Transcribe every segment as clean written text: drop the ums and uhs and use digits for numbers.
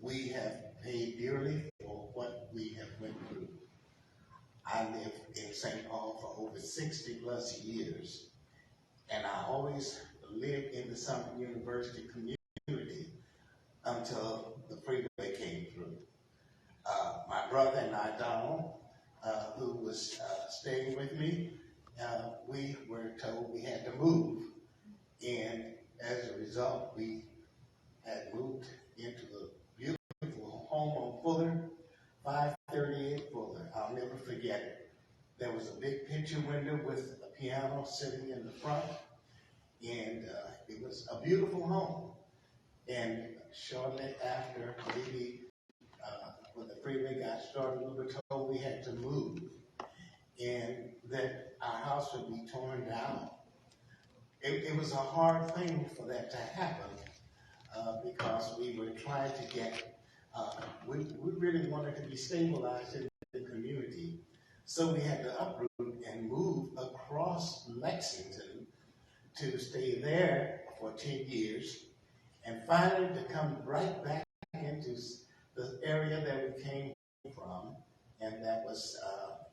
we have paid dearly for what we have went through. I lived in St. Paul for over 60 plus years, and I always lived in the Summer University community until the freeway came through. My brother and I, Donald, who was staying with me, we were told we had to move. And as a result, we had moved into the beautiful home on Fuller, 538 Fuller. I'll never forget it. There was a big picture window with a piano sitting in the front, and it was a beautiful home. And shortly after, maybe when the freeway got started, we were told we had to move and that our house would be torn down. It was a hard thing for that to happen because we were trying to get, we really wanted to be stabilized in the community. So we had to uproot and move across Lexington to stay there for 10 years and finally to come right back into the area that we came from, and that was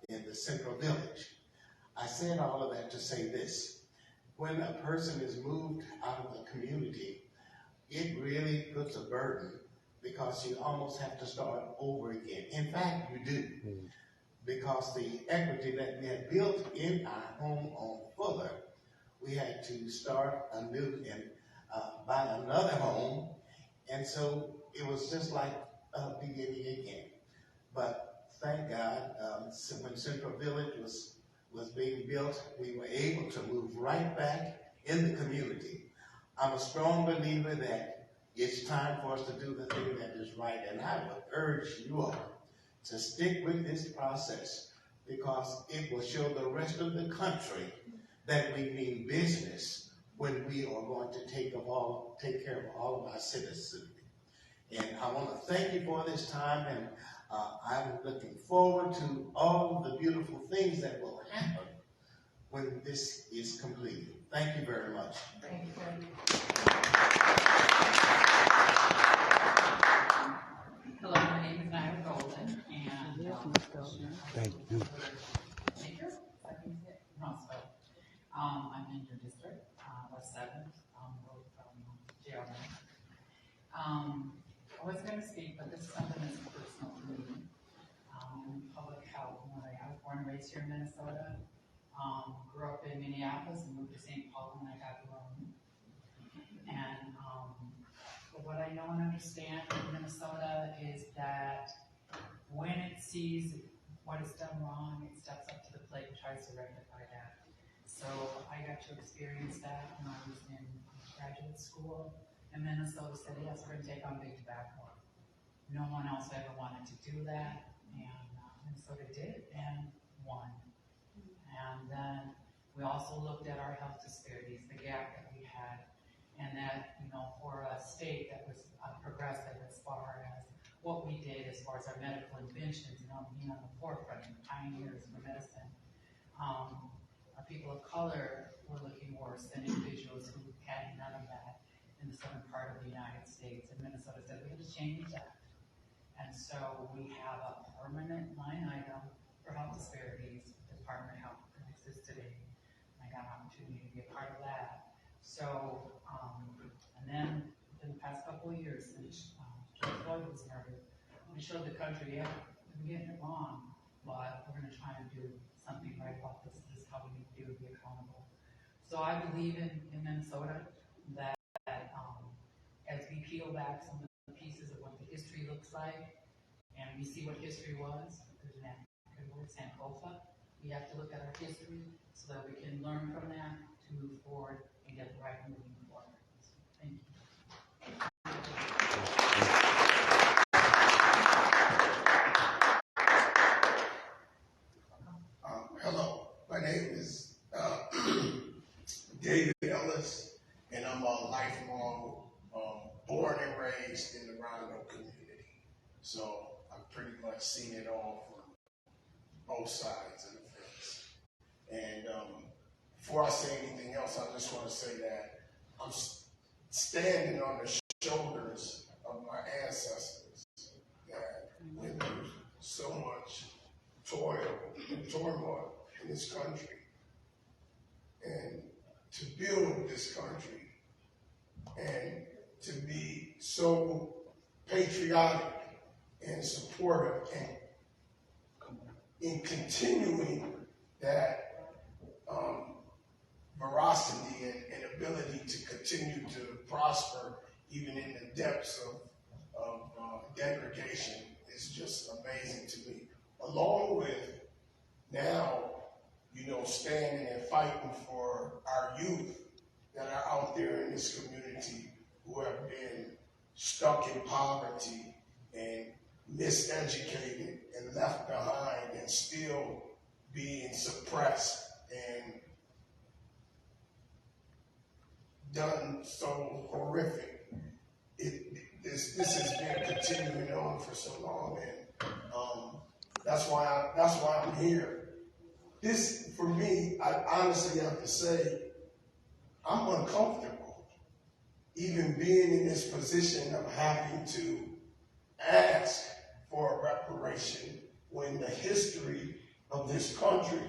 in the Central Village. I said all of that to say this. When a person is moved out of the community, it really puts a burden because you almost have to start over again. In fact, you do. Because the equity that we had built in our home on Fuller, we had to start anew and buy another home. And so it was just like beginning again. But thank God, when Central Village was being built, we were able to move right back in the community. I'm a strong believer that it's time for us to do the thing that is right, and I would urge you all to stick with this process because it will show the rest of the country that we mean business when we are going to take care of all of our citizens. And I want to thank you for this time, and I'm looking forward to all of the beautiful things that will happen when this is completed. Thank you very much. Thank you. Hello, my name is Nyla Golden, and thank you. I'm in your district, West 7th, road from jail. I was going to speak, but this is something that's personal to me. Public health. I was born and raised here in Minnesota. Grew up in Minneapolis and moved to St. Paul when I got grown. And what I know and understand in Minnesota is that when it sees what is done wrong, it steps up to the plate and tries to rectify that. So I got to experience that when I was in graduate school. And Minnesota said, yes, we're going to take on big tobacco. No one else ever wanted to do that. And Minnesota did and won. And then we also looked at our health disparities, the gap that we had, and that, for a state that was progressive as far as what we did as far as our medical inventions, being on the forefront and pioneers for medicine. Our people of color were looking worse than individuals who had none of that in the southern part of the United States. And Minnesota said we had to change that. And so we have a permanent line item for health disparities. Department of Health exists today. I got an opportunity to be a part of that. So, and then in the past couple of years since George Floyd was murdered, we showed the country, yeah, we're getting it wrong, but we're going to try and do something right about this. This is how we need to do to be accountable. So I believe in Minnesota that as we peel back some of the pieces of what the history looks like, and we see what history was, there's an African word, Sankofa. We have to look at our history so that we can learn from that to move forward and get the right moving forward. Thank you. Hello, my name is David Ellis, and I'm a lifelong born and raised in the Rondo community. So I've pretty much seen it all from both sides of the fence. And before I say anything else, I just want to say that I'm standing on the shoulders of my ancestors. in this country and to build this country and to be so patriotic and supportive and in continuing that veracity and ability to continue to prosper even in the depths of degradation is just amazing to me. Along with now, standing and fighting for our youth that are out there in this community who have been stuck in poverty and miseducated and left behind and still being suppressed and done so horrific. This has been continuing on for so long, and that's why I'm here. This, for me, I honestly have to say, I'm uncomfortable, even being in this position of having to ask for a reparation when the history of this country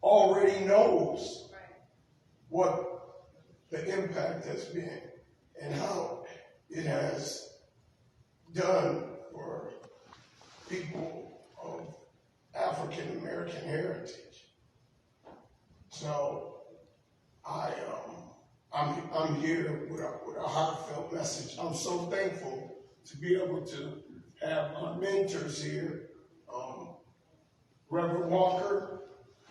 already knows what the impact has been and how it has done for people of African American heritage. So I'm here with a heartfelt message. I'm so thankful to be able to have my mentors here. Reverend Walker,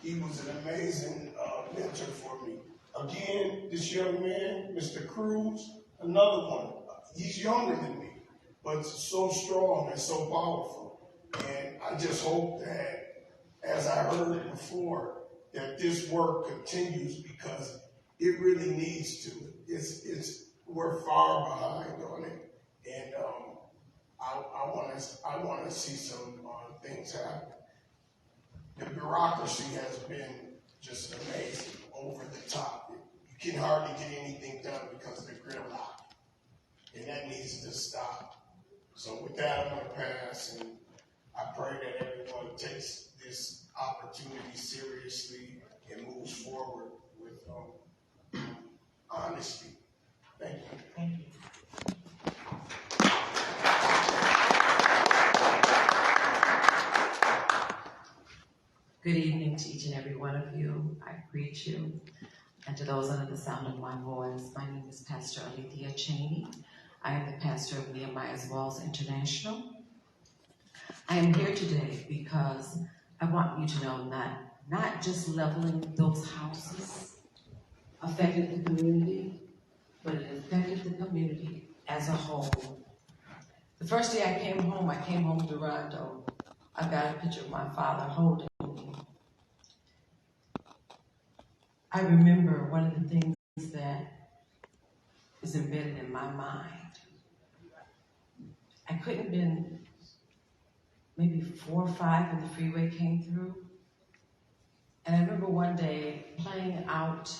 he was an amazing mentor for me. Again, this young man, Mr. Cruz, another one. He's younger than me, but so strong and so powerful. And I just hope that, as I heard before, that this work continues because it really needs to. We're far behind on it, and I want to see some things happen. The bureaucracy has been just amazing, over the top. You can hardly get anything done because of the gridlock, and that needs to stop. So with that, I'm going to pass, and I pray that everyone takes this opportunity seriously and moves forward with honesty. Thank you. Thank you. Good evening to each and every one of you. I greet you. And to those under the sound of my voice, my name is Pastor Alethea Cheney. I am the pastor of Nehemiah's Walls International. I am here today because I want you to know not just leveling those houses affected the community, but it affected the community as a whole. The first day I came home to Rondo. I've got a picture of my father holding me. I remember one of the things that is embedded in my mind. I couldn't have been maybe 4 or 5 when the freeway came through. And I remember one day playing out